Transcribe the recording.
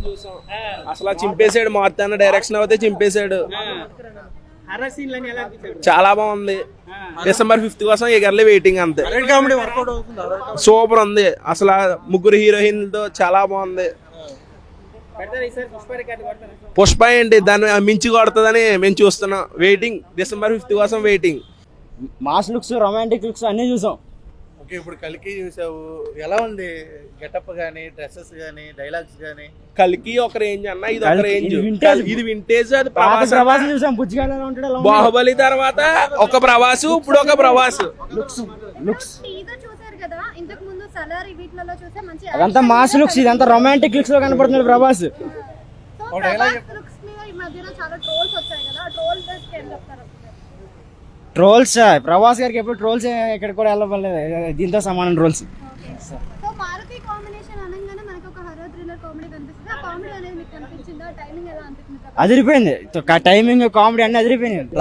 చూసాం, అసలు చింపేశాడు మొత్తాన్ని, డైరెక్షన్ అయితే చింపేశాడు. చాలా బాగుంది. December 5th కోసం ఎగర్లీ వెయిటింగ్ అంతే. సూపర్ ఉంది అసలు, ముగ్గురు హీరోయిన్లతో చాలా బాగుంది. పుష్ప ఏంటి దాన్ని మించి కొడుతుందని మేము చూస్తున్నాం. వెయిటింగ్ December 5th కోసం waiting. Mass looks, romantic looks అన్ని చూసాం. ఓకే, ఇప్పుడు కల్కి చూసావు, ఎలా ఉంది గెటప్ గానీ, డ్రెస్సెస్ గానీ, డైలాగ్స్ గానీ? కల్కి ఒక రేంజ్ అన్న, ఇది ఒక రేంజ్. ఇది వింటేజ్, అది ప్రభాస్ చూసాం. బుజ్జిగానే ఉంటాడు. బాహుబలి తర్వాత ఒక ప్రభాసు, ఇప్పుడు ఒక ప్రభాసు. లుక్స్ చూసారు కదా, ఇంతకు ముందు సలారీ వీటిలలో చూసే మంచి అదంతా మాస్ లుక్స్, ఇదంతా రొమాంటిక్ లుక్స్ లో కనపడుతున్నాడు ప్రభాస్. లుక్స్ మీద ఈ మధ్యన చాలా ట్రోల్స్ వచ్చాయి కదా, ట్రోల్స్ ఏం చెప్తారు? ట్రోల్స్ ప్రభాస్ గారికి ఎప్పుడు ట్రోల్స్ ఇక్కడ కూడా వెళ్ళలేదు, దీంతో సమానం ట్రోల్స్. సో మారుతి కాంబినేషన్ అనగానే మనకు ఒక హర్రర్ థ్రిల్లర్ కామెడీ కనిపిస్తుంది. ఆ కామెడీ అనేది మీకు కనిపించిందా? టైమింగ్ ఎలా అనిపిస్తుంది? అదిరిపోయింది, టైమింగ్ కామెడీ అన్ని అదిరిపోయింది.